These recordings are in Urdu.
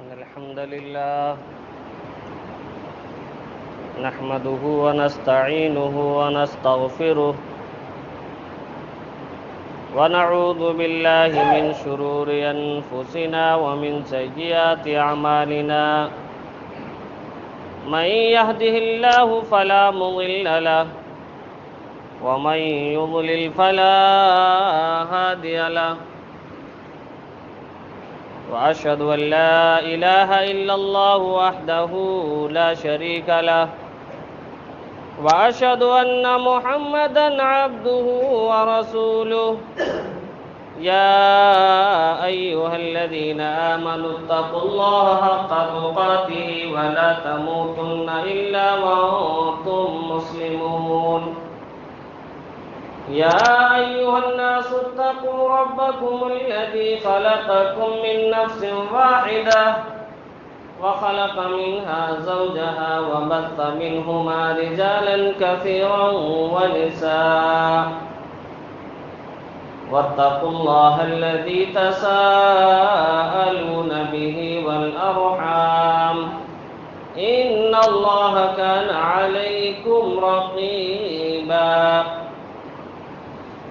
إن الحمد لله نحمده ونستعينه ونستغفره ونعوذ بالله من شرور أنفسنا ومن سيئات أعمالنا من يهده الله فلا مضل له ومن يضلل فلا هادي له وأشهد أن لا إله إلا الله وحده لا شريك له وأشهد أن محمدًا عبده ورسوله يا أيها الذين آمنوا اتقوا الله حق تقاته ولا تموتن إلا وأنتم مسلمون يا أيها الناس اتقوا ربكم الذي خلقكم من نفس واحدة وخلق منها زوجها وبث منهما رجالا كثيرا ونساء واتقوا الله الذي تساءلون به والأرحام إن الله كان عليكم رقيبا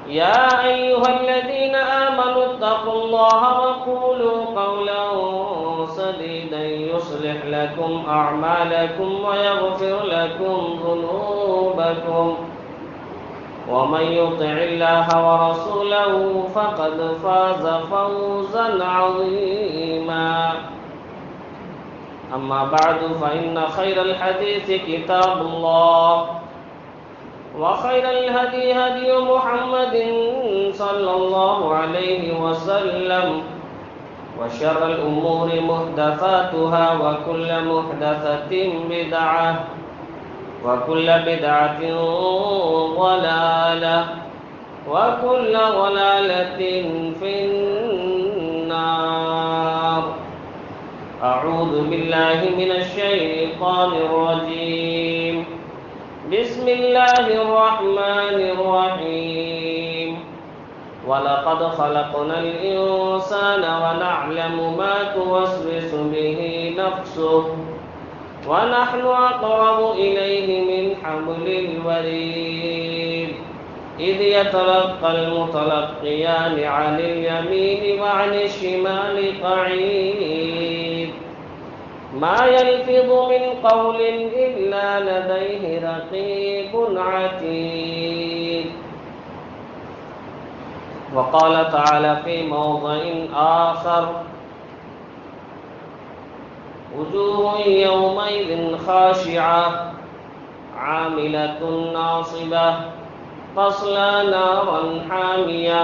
يا أيها الذين آمنوا اتقوا الله وقولوا قولا سديدا يصلح لكم أعمالكم ويغفر لكم ذنوبكم ومن يطع الله ورسوله فقد فاز فوزا عظيما أما بعد فإن خير الحديث كتاب الله وخير الهدي هدي محمد صلى الله عليه وسلم وشر الأمور محدثاتها وكل محدثة بدعة وكل بدعة ضلالة وكل ضلالة في النار أعوذ بالله من الشيطان الرجيم بسم الله الرحمن الرحيم وَلَقَدْ خَلَقْنَا الْإِنسَانَ وَنَعْلَمُ مَا تُوَسْوِسُ بِهِ نَفْسُهُ وَنَحْنُ أَقْرَبُ إِلَيْهِ مِنْ حَبْلِ الْوَرِيدِ إِذْ يَتَلَقَّى الْمُتَلَقِّيَانِ عَنِ الْيَمِينِ وَعَنِ الشِّمَالِ قَعِيدٌ ما يلفظ من قول إلا لديه رقيب عتيد وقال تعالى في موضع آخر وجوه يومئذ خاشعة عاملة ناصبة تصلى نارا حامية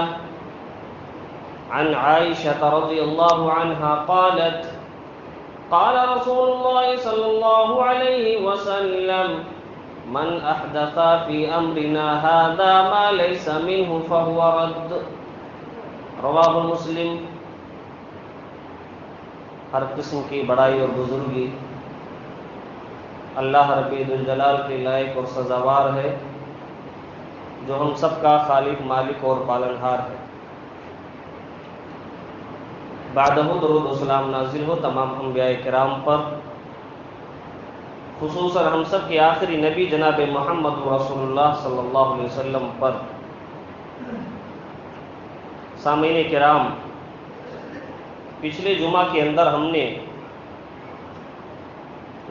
عن عائشة رضي الله عنها قالت قال رسول الله صلى الله عليه وسلم من أحدث في أمرنا هذا ما ليس منه فهو رد رواه مسلم ہر قسم کی بڑائی اور بزرگی اللہ رب ذوالجلال کے لائق اور سزاوار ہے جو ہم سب کا خالق مالک اور پالنہار ہے۔ بعدہ درود و سلام نازل ہو تمام انبیاء کرام پر، خصوصاً ہم سب کے آخری نبی جناب محمد رسول اللہ صلی اللہ علیہ وسلم پر۔ سامعین کرام، پچھلے جمعہ کے اندر ہم نے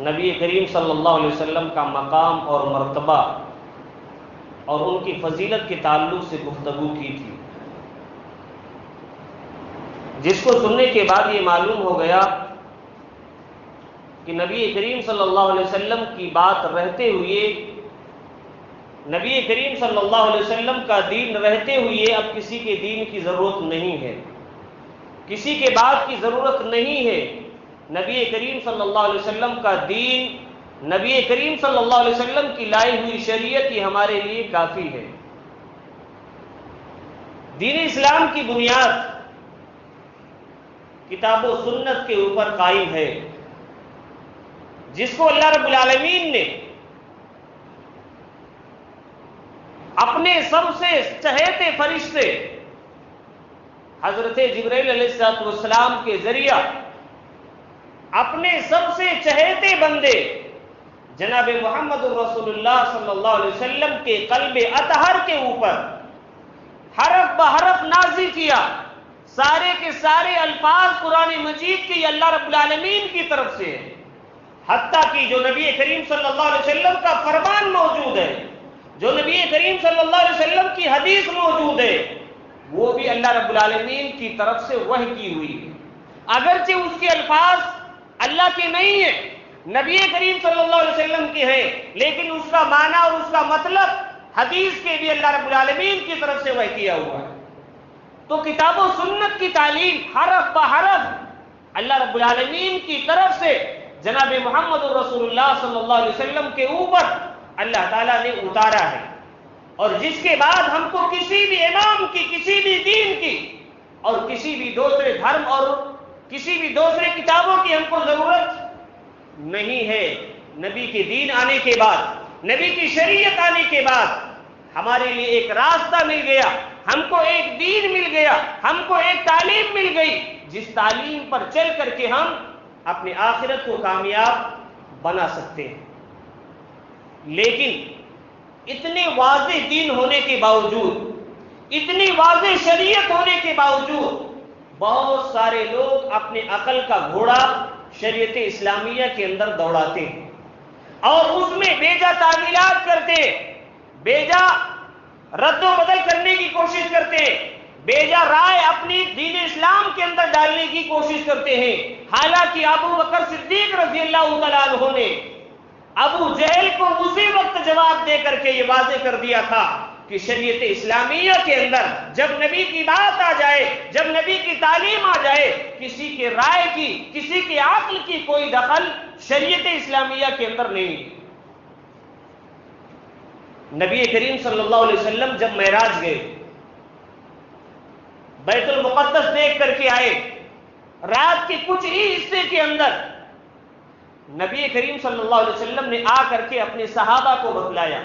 نبی کریم صلی اللہ علیہ وسلم کا مقام اور مرتبہ اور ان کی فضیلت کے تعلق سے گفتگو کی تھی، جس کو سننے کے بعد یہ معلوم ہو گیا کہ نبی کریم صلی اللہ علیہ وسلم کی بات رہتے ہوئے، نبی کریم صلی اللہ علیہ وسلم کا دین رہتے ہوئے اب کسی کے دین کی ضرورت نہیں ہے، کسی کے بات کی ضرورت نہیں ہے۔ نبی کریم صلی اللہ علیہ وسلم کا دین، نبی کریم صلی اللہ علیہ وسلم کی لائی ہوئی شریعت ہی ہمارے لیے کافی ہے۔ دین اسلام کی بنیاد کتاب و سنت کے اوپر قائم ہے، جس کو اللہ رب العالمین نے اپنے سب سے چہیتے فرشتے حضرت جبرائیل علیہ السلام کے ذریعہ اپنے سب سے چہیتے بندے جناب محمد رسول اللہ صلی اللہ علیہ وسلم کے قلب اطہر کے اوپر حرف بحرف نازل کیا. سارے کے سارے الفاظ قرآن مجید کے اللہ رب العالمین کی طرف سے ہیں، حتیٰ کہ جو نبی کریم صلی اللہ علیہ وسلم کا فرمان موجود ہے، جو نبی کریم صلی اللہ علیہ وسلم کی حدیث موجود ہے، وہ بھی اللہ رب العالمین کی طرف سے وحی کی ہوئی ہے. اگرچہ اس کے الفاظ اللہ کے نہیں ہیں، نبی کریم صلی اللہ علیہ وسلم کے ہیں، لیکن اس کا معنی اور اس کا مطلب حدیث کے بھی اللہ رب العالمین کی طرف سے وحی کیا ہوا ہے. تو کتاب و سنت کی تعلیم حرف بحرف اللہ رب العالمین کی طرف سے جناب محمد رسول اللہ صلی اللہ علیہ وسلم کے اوپر اللہ تعالیٰ نے اتارا ہے. اور جس کے بعد ہم کو کسی بھی امام کی، کسی بھی دین کی اور کسی بھی دوسرے دھرم اور کسی بھی دوسرے کتابوں کی ہم کو ضرورت نہیں ہے. نبی کے دین آنے کے بعد، نبی کی شریعت آنے کے بعد ہمارے لیے ایک راستہ مل گیا، ہم کو ایک دین مل گیا، ہم کو ایک تعلیم مل گئی، جس تعلیم پر چل کر کے ہم اپنی آخرت کو کامیاب بنا سکتے ہیں. لیکن اتنے واضح دین ہونے کے باوجود، اتنی واضح شریعت ہونے کے باوجود بہت سارے لوگ اپنے عقل کا گھوڑا شریعت اسلامیہ کے اندر دوڑاتے ہیں اور اس میں بیجا تعویلات کرتے، بیجا رد و بدل کرنے کی کوشش کرتے، بیجا رائے اپنی دین اسلام کے اندر ڈالنے کی کوشش کرتے ہیں. حالانکہ ابو بکر صدیق رضی اللہ تعالیٰ عنہ نے ابو جہل کو اسی وقت جواب دے کر کے یہ واضح کر دیا تھا کہ شریعت اسلامیہ کے اندر جب نبی کی بات آ جائے، جب نبی کی تعلیم آ جائے، کسی کے رائے کی، کسی کے عقل کی کوئی دخل شریعت اسلامیہ کے اندر نہیں. نبی کریم صلی اللہ علیہ وسلم جب معراج گئے، بیت المقدس دیکھ کر کے آئے، رات کے کچھ ہی حصے کے اندر نبی کریم صلی اللہ علیہ وسلم نے آ کر کے اپنے صحابہ کو بتلایا.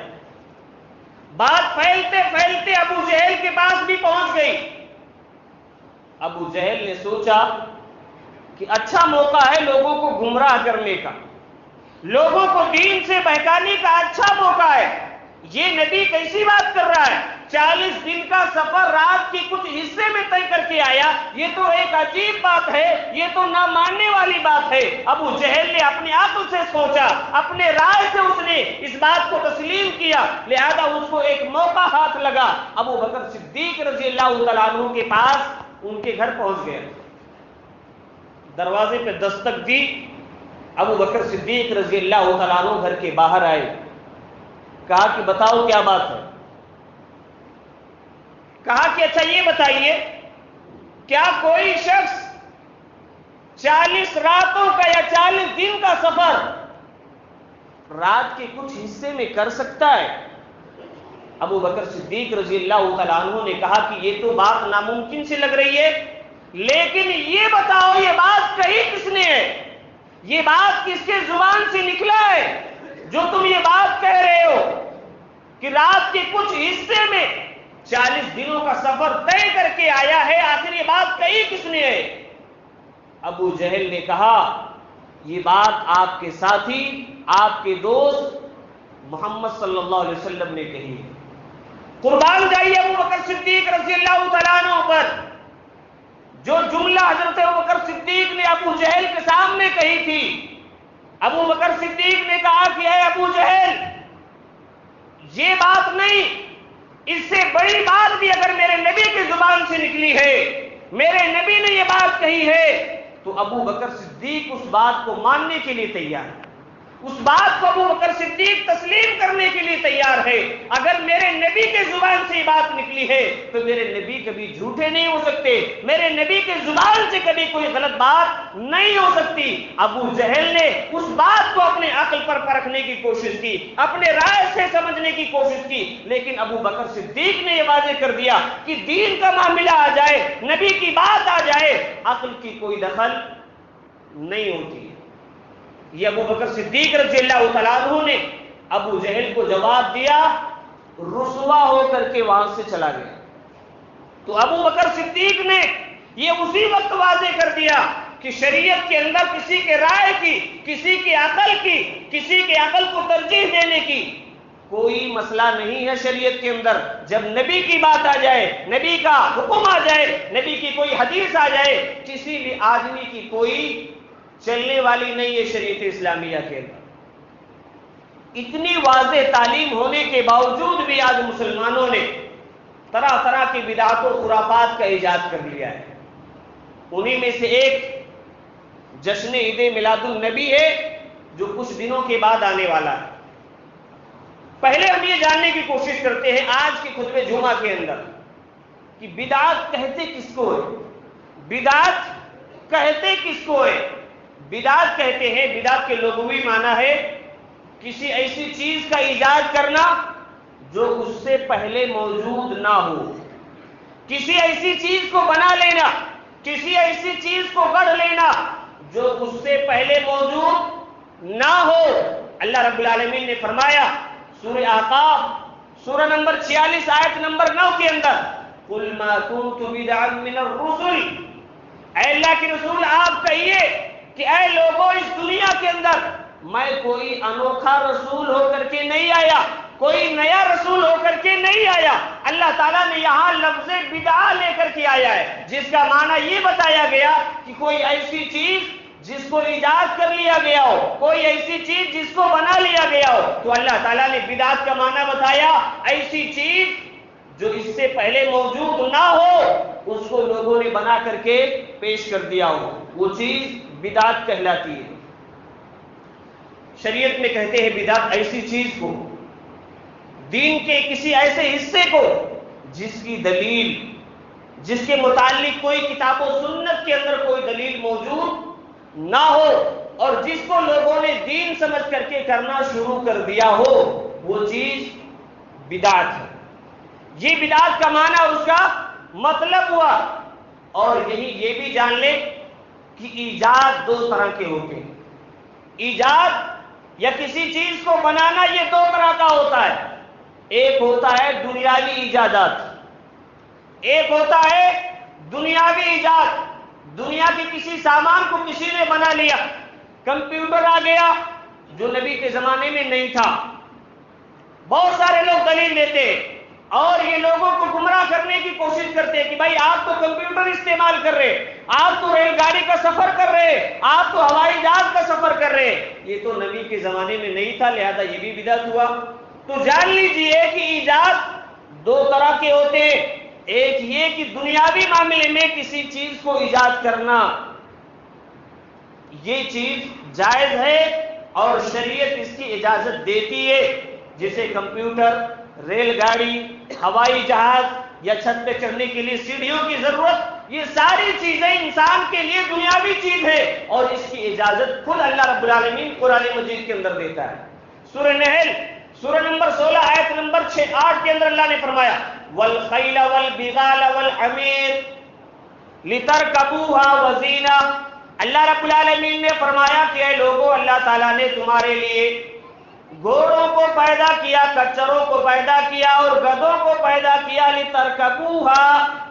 بات پھیلتے پھیلتے ابو جہل کے پاس بھی پہنچ گئی. ابو جہل نے سوچا کہ اچھا موقع ہے لوگوں کو گمراہ کرنے کا، لوگوں کو دین سے بہکانے کا اچھا موقع ہے. یہ نبی کیسی بات کر رہا ہے؟ 40 دن کا سفر رات کے کچھ حصے میں طے کر کے آیا، یہ تو ایک عجیب بات ہے، یہ تو نہ ماننے والی بات ہے. ابو جہل نے اپنے عقل سے سوچا، اپنے رائے سے اس نے اس بات کو تسلیم کیا، لہذا اس کو ایک موقع ہاتھ لگا. ابو بکر صدیق رضی اللہ تعالیٰ عنہ کے پاس ان کے گھر پہنچ گیا، دروازے پہ دستک دی. ابو بکر صدیق رضی اللہ تعالیٰ عنہ گھر کے باہر آئے، کہا کہ بتاؤ کیا بات ہے. کہا کہ اچھا یہ بتائیے، کیا کوئی شخص 40 راتوں کا یا 40 دن کا سفر رات کے کچھ حصے میں کر سکتا ہے؟ ابو بکر صدیق رضی اللہ تعالیٰ عنہ نے کہا کہ یہ تو بات ناممکن سے لگ رہی ہے، لیکن یہ بتاؤ یہ بات کہی کس نے ہے؟ یہ بات کس کے زبان سے نکلا ہے جو تم یہ بات کہہ رہے ہو کہ رات کے کچھ حصے میں 40 دنوں کا سفر طے کر کے آیا ہے؟ آخر یہ بات کہی کس نے ہے؟ ابو جہل نے کہا یہ بات آپ کے ساتھی، آپ کے دوست محمد صلی اللہ علیہ وسلم نے کہی. قربان جائیے ابو بکر صدیق رضی اللہ تعالیٰ عنہ پر. جو جملہ حضرت ابو بکر صدیق نے ابو جہل کے سامنے کہی تھی، ابو بکر صدیق نے کہا کہ اے ابو جہل، یہ بات نہیں، اس سے بڑی بات بھی اگر میرے نبی کی زبان سے نکلی ہے، میرے نبی نے یہ بات کہی ہے، تو ابو بکر صدیق اس بات کو ماننے کے لیے تیار ہے، اس بات کو ابو بکر صدیق تسلیم کرنے کے لیے تیار ہے. اگر میرے نبی کے زبان سے یہ بات نکلی ہے تو میرے نبی کبھی جھوٹے نہیں ہو سکتے، میرے نبی کے زبان سے کبھی کوئی غلط بات نہیں ہو سکتی. ابو جہل نے اس بات کو اپنے عقل پر پرکھنے کی کوشش کی، اپنے رائے سے سمجھنے کی کوشش کی، لیکن ابو بکر صدیق نے یہ واضح کر دیا کہ دین کا معاملہ آ جائے، نبی کی بات آ جائے، عقل کی کوئی دخل نہیں ہوتی. یہ ابو بکر صدیق رضی اللہ تعالیٰ عنہ نے ابو جہل کو جواب دیا، رسوا ہو کر کے وہاں سے چلا گیا. تو ابو بکر صدیق نے یہ اسی وقت واضح کر دیا کہ شریعت کے اندر کسی کے رائے کی، کسی کی عقل کو ترجیح دینے کی کوئی مسئلہ نہیں ہے شریعت کے اندر۔ جب نبی کی بات آ جائے، نبی کا حکم آ جائے، نبی کی کوئی حدیث آ جائے، کسی بھی آدمی کی کوئی چلنے والی نہیں ہے شریعت اسلامیہ کے اندر۔ اتنی واضح تعلیم ہونے کے باوجود بھی آج مسلمانوں نے طرح طرح کی بدعات و خرافات کا ایجاد کر لیا ہے۔ انہی میں سے ایک جشن عید میلاد النبی ہے جو کچھ دنوں کے بعد آنے والا ہے۔ پہلے ہم یہ جاننے کی کوشش کرتے ہیں آج کے خطبہ جمعہ کے اندر کہ بدعات کہتے کس کو ہے؟ بدعات کہتے کس کو ہے؟ بدعات کہتے ہیں، بدعات کے لغوی معنی ہے کسی ایسی چیز کا ایجاد کرنا جو اس سے پہلے موجود نہ ہو، کسی ایسی چیز کو بنا لینا، کسی ایسی چیز کو گڑھ لینا جو اس سے پہلے موجود نہ ہو۔ اللہ رب العالمین نے فرمایا سورہ احقاف سورہ نمبر 46 آیت نمبر 9 کے اندر، قُلْ مَا كُنْتُ بِدْعًا مِّنَ الرُّسُلِ، اے اللہ کے رسول آپ کہیے کہ اے لوگوں اس دنیا کے اندر میں کوئی انوکھا رسول ہو کر کے نہیں آیا، کوئی نیا رسول ہو کر کے نہیں آیا۔ اللہ تعالیٰ نے یہاں لفظ بدعہ لے کر کے آیا ہے، جس کا معنی یہ بتایا گیا کہ کوئی ایسی چیز جس کو ایجاد کر لیا گیا ہو، کوئی ایسی چیز جس کو بنا لیا گیا ہو۔ تو اللہ تعالیٰ نے بدعت کا معنی بتایا ایسی چیز جو اس سے پہلے موجود نہ ہو، اس کو لوگوں نے بنا کر کے پیش کر دیا ہو، وہ چیز بدعت کہلاتی ہے۔ شریعت میں کہتے ہیں بدعت ایسی چیز کو، دین کے کسی ایسے حصے کو جس کی دلیل، جس کے متعلق کوئی کتاب و سنت کے اندر کوئی دلیل موجود نہ ہو، اور جس کو لوگوں نے دین سمجھ کر کے کرنا شروع کر دیا ہو، وہ چیز بدعت ہے۔ یہ بدعت کا معنی اس کا مطلب ہوا۔ اور یہ بھی جان لے کہ ایجاد دو طرح کے ہوتے ہیں۔ ایجاد یا کسی چیز کو بنانا یہ دو طرح کا ہوتا ہے۔ ایک ہوتا ہے دنیاوی ایجادات، ایک ہوتا ہے دنیاوی ایجاد۔ دنیا کے کسی سامان کو کسی نے بنا لیا، کمپیوٹر آ گیا جو نبی کے زمانے میں نہیں تھا۔ بہت سارے لوگ دلیل دیتے اور یہ لوگوں کو گمراہ کرنے کی کوشش کرتے کہ بھائی آپ تو کمپیوٹر استعمال کر رہے، آپ تو ریل گاڑی کا سفر کر رہے، آپ تو ہوائی جہاز کا سفر کر رہے، یہ تو نبی کے زمانے میں نہیں تھا، لہذا یہ بھی بدعت ہوا۔ تو جان لیجئے کہ ایجاد دو طرح کے ہوتے ہیں۔ ایک یہ کہ دنیاوی معاملے میں کسی چیز کو ایجاد کرنا، یہ چیز جائز ہے اور شریعت اس کی اجازت دیتی ہے، جیسے کمپیوٹر، ریل گاڑی، ہوائی جہاز یا چھت پہ چڑھنے کے لیے سیڑھیوں کی ضرورت، یہ ساری چیزیں انسان کے لیے دنیاوی چیز ہے اور اس کی اجازت خود اللہ رب العالمین قرآن مجید کے اندر دیتا ہے۔ سورہ نحل سورہ نمبر 16 آیت نمبر 8 کے اندر اللہ نے فرمایا وَالْخَيْلَ وَالْبِغَالَ وَالْحَمِيرَ لِتَرْكَبُوهَا وَزِينَةً۔ اللہ رب العالمین نے فرمایا کہ اے لوگو، اللہ تعالیٰ نے تمہارے لیے گھوڑوں کو پیدا کیا، کچروں کو پیدا کیا اور گدھوں کو پیدا کیا، لِتَرْكَبُوهَا،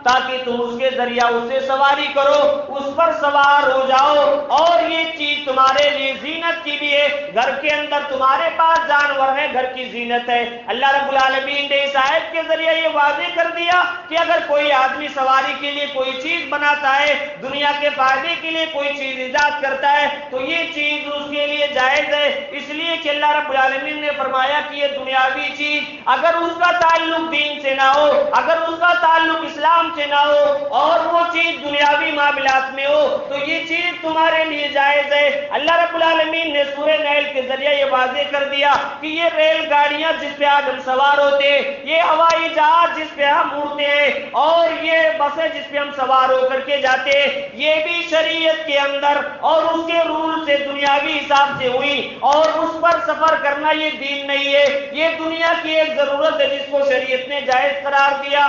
تاکہ تم اس کے ذریعہ اس سے سواری کرو، اس پر سوار ہو جاؤ، اور یہ چیز تمہارے لیے زینت کی بھی ہے۔ گھر کے اندر تمہارے پاس جانور ہے، گھر کی زینت ہے۔ اللہ رب العالمین نے اس آیت کے ذریعہ یہ واضح کر دیا کہ اگر کوئی آدمی سواری کے لیے کوئی چیز بناتا ہے، دنیا کے فائدے کے لیے کوئی چیز ایجاد کرتا ہے، تو یہ چیز اس کے لیے جائز ہے، اس لیے کہ اللہ رب العالمین نے فرمایا کہ یہ دنیاوی چیز اگر اس کا تعلق دین سے نہ ہو، اگر اس کا تعلق اسلام سے نہ ہو اور وہ چیز دنیاوی معاملات میں ہو، تو یہ چیز تمہارے لیے جائز ہے۔ اللہ رب العالمین نے سورہ نحل کے ذریعے یہ واضح کر دیا کہ یہ ریل گاڑیاں جس پہ آج ہم سوار ہوتے ہیں، یہ ہوائی جہاز جس پہ ہم اڑتے ہیں، اور یہ بسیں جس پہ ہم سوار ہو کر کے جاتے ہیں، یہ بھی شریعت کے اندر اور اس کے رول سے دنیاوی حساب سے ہوئی، اور اس پر سفر کرنا یہ دین نہیں ہے، یہ دنیا کی ایک ضرورت ہے جس کو شریعت نے جائز قرار دیا۔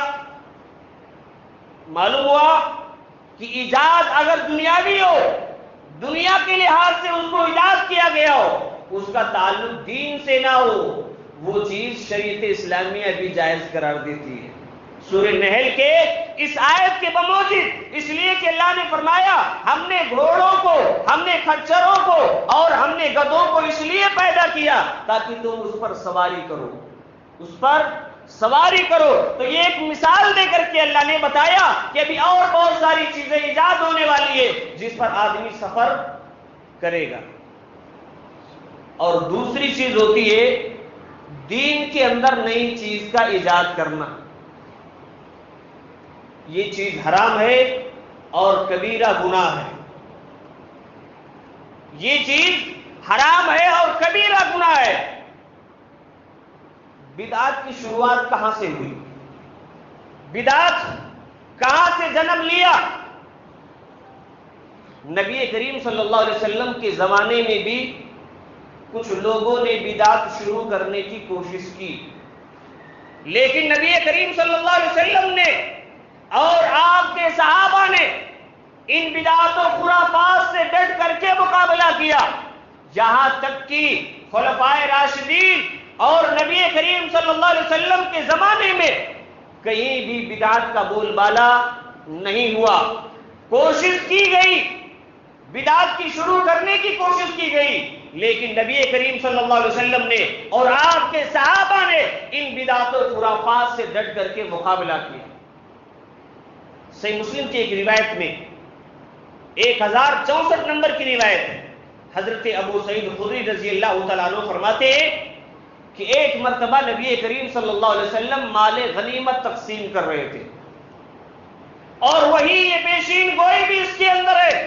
معلوم ہوا کہ ایجاد اگر دنیاوی ہو، دنیا کے لحاظ سے اس کو ایجاد کیا گیا ہو، اس کا تعلق دین سے نہ ہو، وہ چیز شریعت اسلامیہ بھی جائز قرار دیتی ہے۔ سورہ نحل کے اس آیت کے بموجب، اس لیے کہ اللہ نے فرمایا ہم نے گھوڑوں کو، ہم نے کھچروں کو اور ہم نے گدھوں کو اس لیے پیدا کیا تاکہ تم اس پر سواری کرو، اس پر سواری کرو۔ تو یہ ایک مثال دے کر کے اللہ نے بتایا کہ ابھی اور بہت ساری چیزیں ایجاد ہونے والی ہے جس پر آدمی سفر کرے گا۔ اور دوسری چیز ہوتی ہے دین کے اندر نئی چیز کا ایجاد کرنا۔ یہ چیز حرام ہے اور کبیرہ گناہ ہے، یہ چیز حرام ہے اور کبیرہ گناہ ہے۔ بدعت کی شروعات کہاں سے ہوئی؟ بدعت کہاں سے جنم لیا؟ نبی کریم صلی اللہ علیہ وسلم کے زمانے میں بھی کچھ لوگوں نے بدعت شروع کرنے کی کوشش کی، لیکن نبی کریم صلی اللہ علیہ وسلم نے اور آپ کے صحابہ نے ان بدعات و خرافات سے ڈٹ کر کے مقابلہ کیا، یہاں تک کہ خلفائے راشدین اور نبی کریم صلی اللہ علیہ وسلم کے زمانے میں کہیں بھی بدعت کا بول بالا نہیں ہوا۔ کوشش کی گئی، بدعت کی شروع کرنے کی کوشش کی گئی، لیکن نبی کریم صلی اللہ علیہ وسلم نے اور آپ کے صحابہ نے ان بدعت و خرافات سے ڈٹ کر کے مقابلہ کیا۔ صحیح مسلم کی ایک روایت میں 1064 نمبر کی روایت ہے، حضرت ابو سعید خدری رضی اللہ تعالیٰ عنہ فرماتے ہیں کہ ایک مرتبہ نبی کریم صلی اللہ علیہ وسلم مال غنیمت تقسیم کر رہے تھے، اور وہی یہ پیشین گوئی بھی اس کے اندر ہے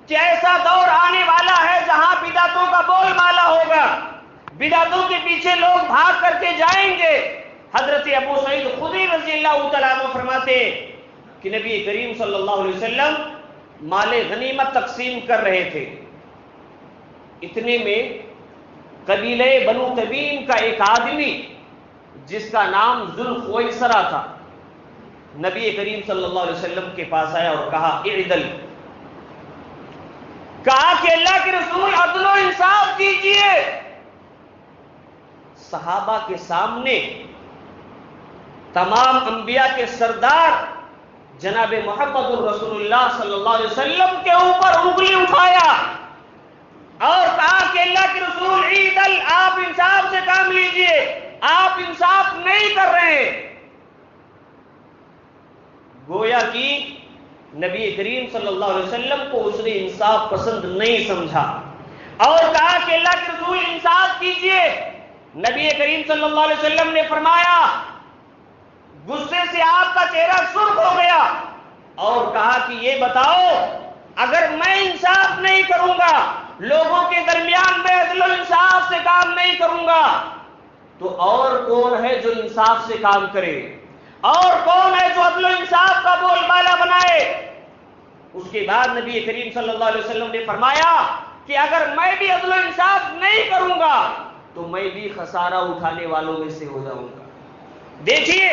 کہ ایسا دور آنے والا ہے جہاں بدعتوں کا بول بالا ہوگا، بدعتوں کے پیچھے لوگ بھاگ کر کے جائیں گے۔ حضرت ابو سعید خدری رضی اللہ تعالیٰ عنہ فرماتے ہیں کہ نبی کریم صلی اللہ علیہ وسلم مال غنیمت تقسیم کر رہے تھے، اتنے میں قبیلہ بنو تمیم کا ایک آدمی جس کا نام ذوالخویسرہ تھا، نبی کریم صلی اللہ علیہ وسلم کے پاس آیا اور کہا اعدل، کہا کہ اللہ کے رسول عدل و انصاف کیجئے۔ صحابہ کے سامنے تمام انبیاء کے سردار جناب محمد الرسول اللہ صلی اللہ علیہ وسلم کے اوپر انگلی اٹھایا اور کہا کہ اللہ کے رسول عیدل، آپ انصاف سے کام لیجئے، آپ انصاف نہیں کر رہے۔ گویا کہ نبی کریم صلی اللہ علیہ وسلم کو اس نے انصاف پسند نہیں سمجھا اور کہا کہ اللہ کے رسول انصاف کیجئے۔ نبی کریم صلی اللہ علیہ وسلم نے فرمایا، غصے سے آپ کا چہرہ سرخ ہو گیا اور کہا کہ یہ بتاؤ، اگر میں انصاف نہیں کروں گا، لوگوں کے درمیان میں عدل و انصاف سے کام نہیں کروں گا، تو اور کون ہے جو انصاف سے کام کرے؟ اور کون ہے جو عدل و انصاف کا بول بالا بنائے؟ اس کے بعد نبی کریم صلی اللہ علیہ وسلم نے فرمایا کہ اگر میں بھی عدل و انصاف نہیں کروں گا تو میں بھی خسارہ اٹھانے والوں میں سے ہو جاؤں گا۔ دیکھیے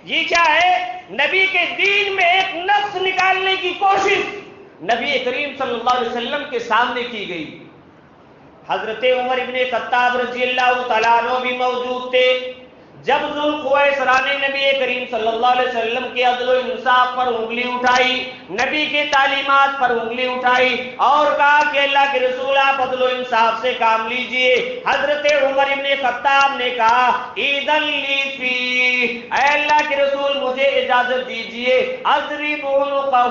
یہ کیا ہے، نبی کے دین میں ایک نقص نکالنے کی کوشش نبی کریم صلی اللہ علیہ وسلم کے سامنے کی گئی۔ حضرت عمر ابن خطاب رضی اللہ تعالیٰ عنہ بھی موجود تھے جب ذوالخویسرہ نے نبی کریم صلی اللہ علیہ وسلم کے عدل و انصاف پر انگلی اٹھائی، نبی کے تعلیمات پر انگلی اٹھائی اور کہا کہ اللہ کے رسول آپ عدل و انصاف سے کام لیجئے۔ حضرت عمر ابن خطاب نے کہا ایذن لی فی، اے اللہ کے رسول مجھے اجازت دیجئے، اضرب عنقہ،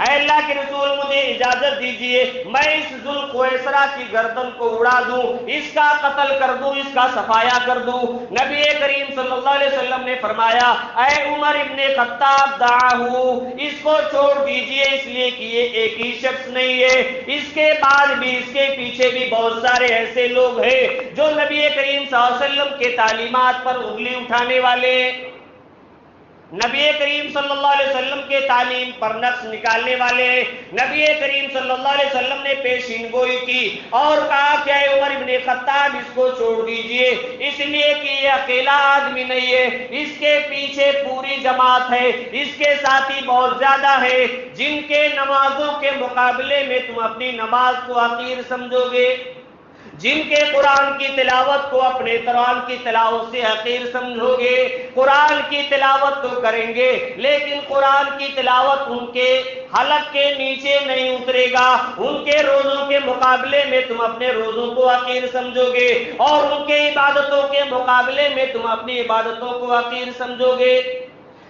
اے اللہ کے رسول مجھے اجازت دیجئے میں اس ذوالخویسرہ کی گردن کو اڑا دوں، اس کا قتل کر دوں، اس کا صفایا کر دوں۔ نبی کریم صلی اللہ علیہ وسلم نے فرمایا اے عمر ابن خطاب دعاہو، اس کو چھوڑ دیجئے، اس لیے کہ یہ ایک ہی شخص نہیں ہے، اس کے بعد بھی اس کے پیچھے بھی بہت سارے ایسے لوگ ہیں جو نبی کریم صلی اللہ علیہ وسلم کے تعلیمات پر انگلی اٹھانے والے، نبی کریم صلی اللہ علیہ وسلم کے تعلیم پر نقص نکالنے والے۔ نبی کریم صلی اللہ علیہ وسلم نے پیشین گوئی کی اور کہا کہ اے عمر ابن خطاب اس کو چھوڑ دیجئے، اس لیے کہ یہ اکیلا آدمی نہیں ہے، اس کے پیچھے پوری جماعت ہے، اس کے ساتھی بہت زیادہ ہے جن کے نمازوں کے مقابلے میں تم اپنی نماز کو حقیر سمجھو گے۔ جن کے قرآن کی تلاوت کو اپنے قرآن کی تلاوت سے حقیر سمجھو گے، قرآن کی تلاوت تو کریں گے لیکن قرآن کی تلاوت ان کے حلق کے نیچے نہیں اترے گا، ان کے روزوں کے مقابلے میں تم اپنے روزوں کو حقیر سمجھو گے، اور ان کے عبادتوں کے مقابلے میں تم اپنی عبادتوں کو حقیر سمجھو گے۔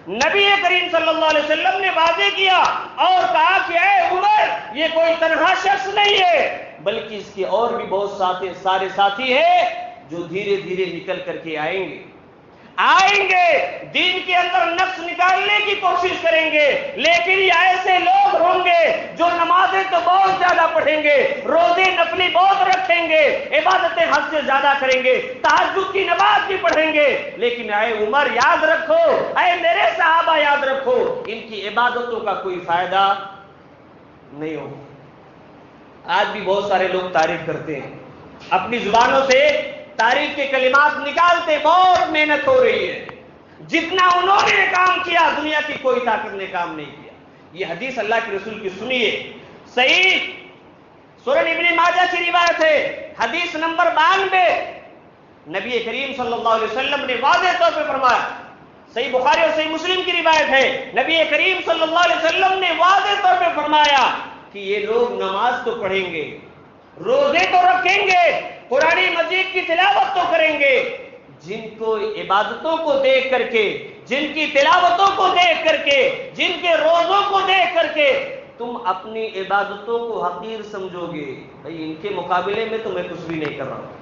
نبی کریم صلی اللہ علیہ وسلم نے واضح کیا اور کہا کہ اے عمر، یہ کوئی تنہا شخص نہیں ہے بلکہ اس کے اور بھی بہت سارے ساتھی ہیں جو دھیرے دھیرے نکل کر کے آئیں گے، دین کے اندر نقص نکالنے کی کوشش کریں گے، لیکن یہ ایسے لوگ ہوں گے جو نمازیں تو بہت زیادہ پڑھیں گے، روزے نفلی بہت رکھیں گے، عبادتیں حد سے زیادہ کریں گے، تہجد کی نماز بھی پڑھیں گے، لیکن اے عمر یاد رکھو، اے میرے صحابہ یاد رکھو، ان کی عبادتوں کا کوئی فائدہ نہیں ہوگا۔ آج بھی بہت سارے لوگ تعریف کرتے ہیں، اپنی زبانوں سے تعریف کے کلمات نکالتے، بہت محنت ہو رہی ہے، جتنا انہوں نے کام کیا دنیا کی کوئی طاقت نے کام نہیں کیا۔ یہ حدیث اللہ کے رسول کی سنیے، صحیح سنن ابن ماجہ کی روایت ہے، حدیث نمبر 92، نبی کریم صلی اللہ علیہ وسلم نے واضح طور پہ فرمایا، صحیح بخاری اور صحیح مسلم کی روایت ہے، نبی کریم صلی اللہ علیہ وسلم نے واضح طور پہ فرمایا کہ یہ لوگ نماز تو پڑھیں گے، روزے تو رکھیں گے، قرآن مجید کی تلاوت تو کریں گے، جن کو عبادتوں کو دیکھ کر کے، جن کی تلاوتوں کو دیکھ کر کے، جن کے روزوں کو دیکھ کر کے تم اپنی عبادتوں کو حقیر سمجھو گے، بھائی ان کے مقابلے میں تو میں کچھ بھی نہیں کر رہا ہوں،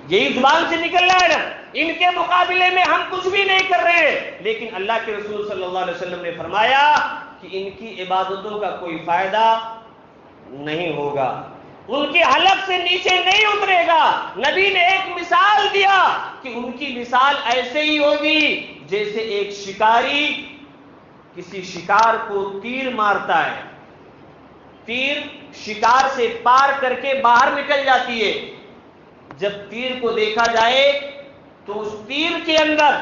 یہی زبان سے نکل رہا ہے نا، ان کے مقابلے میں ہم کچھ بھی نہیں کر رہے ہیں، لیکن اللہ کے رسول صلی اللہ علیہ وسلم نے فرمایا کہ ان کی عبادتوں کا کوئی فائدہ نہیں ہوگا، ان کے حلق سے نیچے نہیں اترے گا۔ نبی نے ایک مثال دیا کہ ان کی مثال ایسے ہی ہوگی جیسے ایک شکاری کسی شکار کو تیر مارتا ہے، تیر شکار سے پار کر کے باہر نکل جاتی ہے، جب تیر کو دیکھا جائے تو اس تیر کے اندر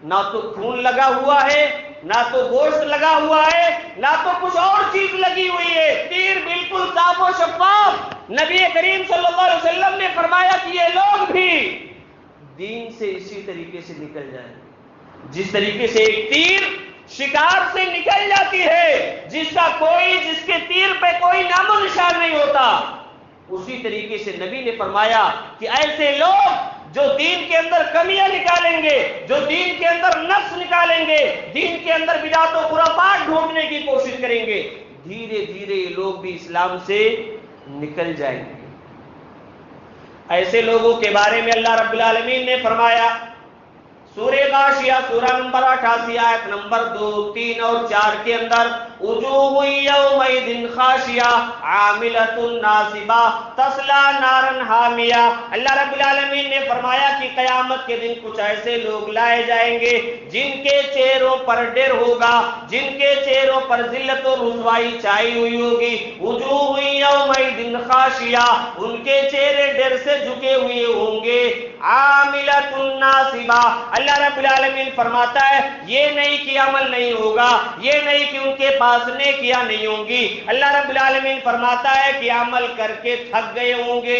نہ تو خون لگا ہوا ہے، نہ تو گوشت لگا ہوا ہے، نہ تو کچھ اور چیز لگی ہوئی ہے، تیر بالکل صاف و شفاف۔ نبی کریم صلی اللہ علیہ وسلم نے فرمایا کہ یہ لوگ بھی دین سے اسی طریقے سے نکل جائیں، جس طریقے سے ایک تیر شکار سے نکل جاتی ہے، جس کے تیر پہ کوئی نام و نشان نہیں ہوتا، اسی طریقے سے نبی نے فرمایا کہ ایسے لوگ جو دین کے اندر کمیاں نکالیں گے، جو دین کے اندر نقص نکالیں گے، دین کے اندر بدعت و خرافات ڈھونڈنے کی کوشش کریں گے، دھیرے دھیرے یہ لوگ بھی اسلام سے نکل جائیں گے۔ ایسے لوگوں کے بارے میں اللہ رب العالمین نے فرمایا سورہ غاشیہ سورہ نمبر 88 آیت نمبر 2، 3 اور 4 کے اندر، وجوہ یومئذ خاشیہ عاملۃ ناصبہ تصلی نارا حامیہ۔ اللہ رب العالمین نے فرمایا کہ قیامت کے دن کچھ ایسے لوگ لائے جائیں گے جن کے چہروں پر ڈر ہوگا، جن کے چہروں پر ذلت و رسوائی چھائی ہوئی ہوگی۔ وجوہ یومئذ خاشیہ، ان کے چہرے ڈر سے جھکے ہوئے ہوں گے۔ عاملۃ ناصبہ، اللہ رب العالمین فرماتا ہے یہ نہیں کہ عمل نہیں ہوگا، یہ نہیں کہ ان کے پاس نیکیاں نہیں ہوں گی، اللہ رب العالمین فرماتا ہے کہ عمل کر کے تھک گئے ہوں گے۔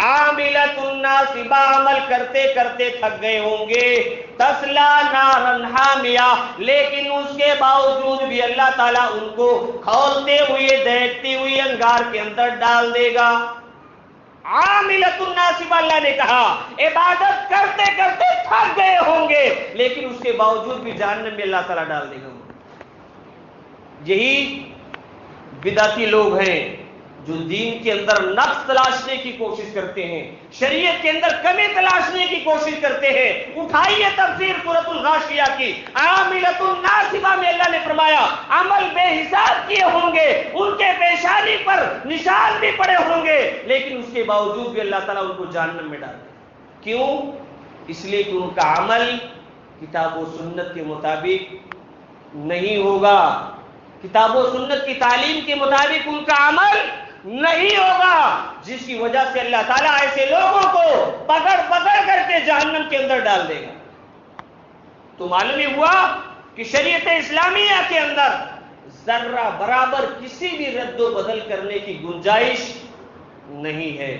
عاملۃ ناصبہ، عمل کرتے کرتے تھک گئے ہوں گے۔ تصلی نارا حامیہ، لیکن اس کے باوجود بھی اللہ تعالیٰ ان کو کھولتے ہوئے دہکتی ہوئی انگار کے اندر ڈال دے گا۔ عاملۃ ناصبہ، اللہ نے کہا عبادت کرتے کرتے تھک گئے ہوں گے لیکن اس کے باوجود بھی جہنم میں اللہ تعالیٰ ڈال دے گا۔ یہی بدعتی لوگ ہیں جو دین کے اندر نقص تلاشنے کی کوشش کرتے ہیں، شریعت کے اندر کمی تلاشنے کی کوشش کرتے ہیں۔ اٹھائیے تفسیر سورۃ الغاشیہ کی، عاملۃ ناصبہ میں اللہ نے فرمایا عمل بے حساب کیے ہوں گے، ان کے پیشانی پر نشان بھی پڑے ہوں گے، لیکن اس کے باوجود بھی اللہ تعالیٰ ان کو جہنم میں ڈال دے گا۔ کیوں؟ اس لیے کہ ان کا عمل کتاب و سنت کے مطابق نہیں ہوگا، کتاب و سنت کی تعلیم کے مطابق ان کا عمل نہیں ہوگا، جس کی وجہ سے اللہ تعالیٰ ایسے لوگوں کو پکڑ پکڑ کر کے جہنم کے اندر ڈال دے گا۔ تو معلوم ہی ہوا کہ شریعت اسلامیہ کے اندر ذرہ برابر کسی بھی رد و بدل کرنے کی گنجائش نہیں ہے۔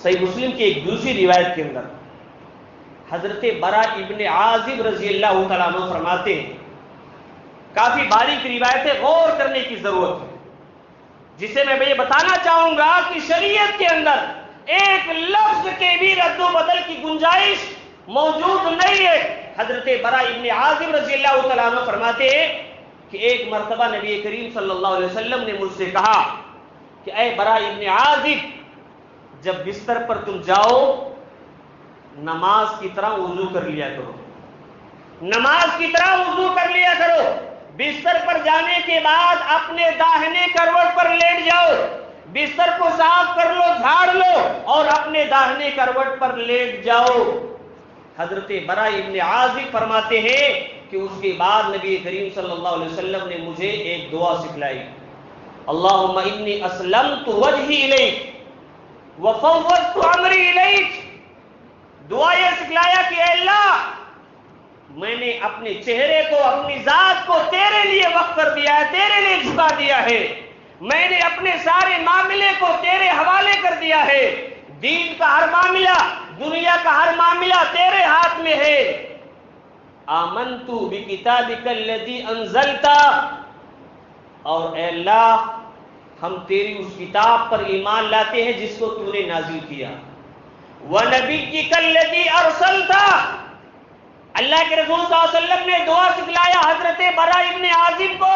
صحیح مسلم کی ایک دوسری روایت کے اندر حضرت برا ابن عازب رضی اللہ تعالیٰ عنہ فرماتے ہیں، کافی باریک روایت ہے، غور کرنے کی ضرورت ہے، جسے میں یہ بتانا چاہوں گا کہ شریعت کے اندر ایک لفظ کے بھی رد و بدل کی گنجائش موجود نہیں ہے۔ حضرت برا ابن عازب رضی اللہ تعالیٰ عنہ فرماتے ہیں کہ ایک مرتبہ نبی کریم صلی اللہ علیہ وسلم نے مجھ سے کہا کہ اے برا ابن عازب، جب بستر پر تم جاؤ نماز کی طرح وضو کر لیا کرو، نماز کی طرح وضو کر لیا کرو، بستر پر جانے کے بعد اپنے داہنے کروٹ پر لیٹ جاؤ، بستر کو صاف کر لو، جھاڑ لو اور اپنے داہنے کروٹ پر لیٹ جاؤ۔ حضرت برا ابن عازب فرماتے ہیں کہ اس کے بعد نبی کریم صلی اللہ علیہ وسلم نے مجھے ایک دعا سکھلائی، اللہم انی اسلمت وجہی الیک وفوضت امری الیک۔ دعا یہ سکھلایا کہ اے اللہ، میں نے اپنے چہرے کو، اپنی ذات کو تیرے لیے وقف کر دیا ہے، تیرے لیے جھکا دیا ہے، میں نے اپنے سارے معاملے کو تیرے حوالے کر دیا ہے، دین کا ہر معاملہ، دنیا کا ہر معاملہ تیرے ہاتھ میں ہے۔ آمنت بکتابک الذی انزلت، اور اے اللہ ہم تیری اس کتاب پر ایمان لاتے ہیں جس کو تو نے نازل کیا، وَنَبِيِّكَ الَّذِي أَرْسَلْتَ۔ اللہ کے رسول صلی اللہ علیہ وسلم نے دعا سکھلایا حضرت برا ابن عازب کو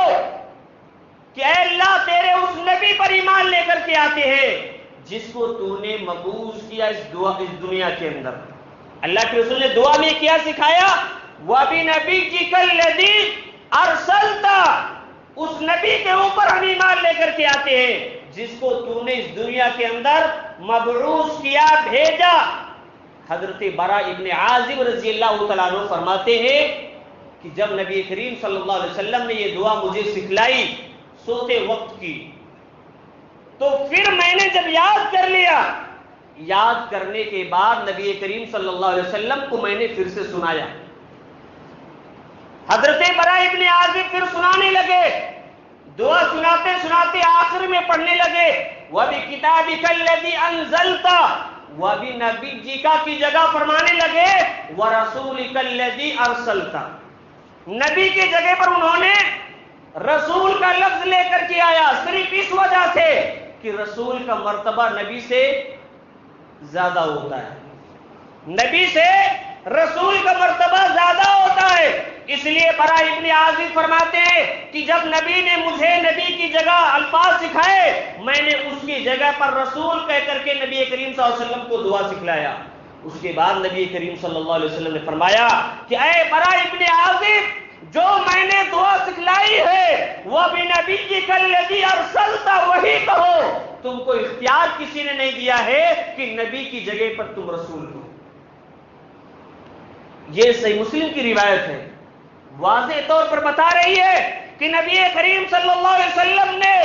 کہ اے اللہ تیرے اس نبی پر ایمان لے کر کے آتے ہیں جس کو تو نے مبعوث کیا اس دنیا کے اندر۔ اللہ کے رسول نے دعا میں کیا سکھایا؟ وَبِنَبِيِّكَ الَّذِي أَرْسَلْتَ، اس نبی کے اوپر ہم ایمان لے کر کے آتے ہیں جس کو تو نے اس دنیا کے اندر مبعوث کیا، بھیجا۔ حضرت برا ابن عازب رضی اللہ تعالیٰ عنہ فرماتے ہیں کہ جب نبی کریم صلی اللہ علیہ وسلم نے یہ دعا مجھے سکھلائی سوتے وقت کی، تو پھر میں نے جب یاد کر لیا، یاد کرنے کے بعد نبی کریم صلی اللہ علیہ وسلم کو میں نے پھر سے سنایا۔ حضرت برا ابن عازب پھر سنانے لگے، دعا سناتے سناتے آخر میں پڑھنے لگے وَبِكِتَابِكَ الَّذِي أَنزَلْتَ، وَبِنَبِيِّكَ کی جگہ فرمانے لگے وَرَسُولِكَ الَّذِي أَرْسَلْتَ۔ نبی کی جگہ پر انہوں نے رسول کا لفظ لے کر کے آیا، صرف اس وجہ سے کہ رسول کا مرتبہ نبی سے زیادہ ہوتا ہے، نبی سے رسول کا مرتبہ زیادہ ہوتا ہے۔ اس لیے برا ابن عازب فرماتے ہیں کہ جب نبی نے مجھے نبی کی جگہ الفاظ سکھائے، میں نے اس کی جگہ پر رسول کہہ کر کے نبی کریم صلی اللہ علیہ وسلم کو دعا سکھلایا۔ اس کے بعد نبی کریم صلی اللہ علیہ وسلم نے فرمایا کہ اے برا ابن عازب، جو میں نے دعا سکھلائی ہے وہ بِنَبِيِّكَ الَّذِي أَرْسَلْتَ، وہی کہو، تم کو اختیار کسی نے نہیں دیا ہے کہ نبی کی جگہ پر تم رسول ہو۔ یہ صحیح مسلم کی روایت ہے، واضح طور پر بتا رہی ہے کہ نبی کریم صلی اللہ علیہ وسلم نے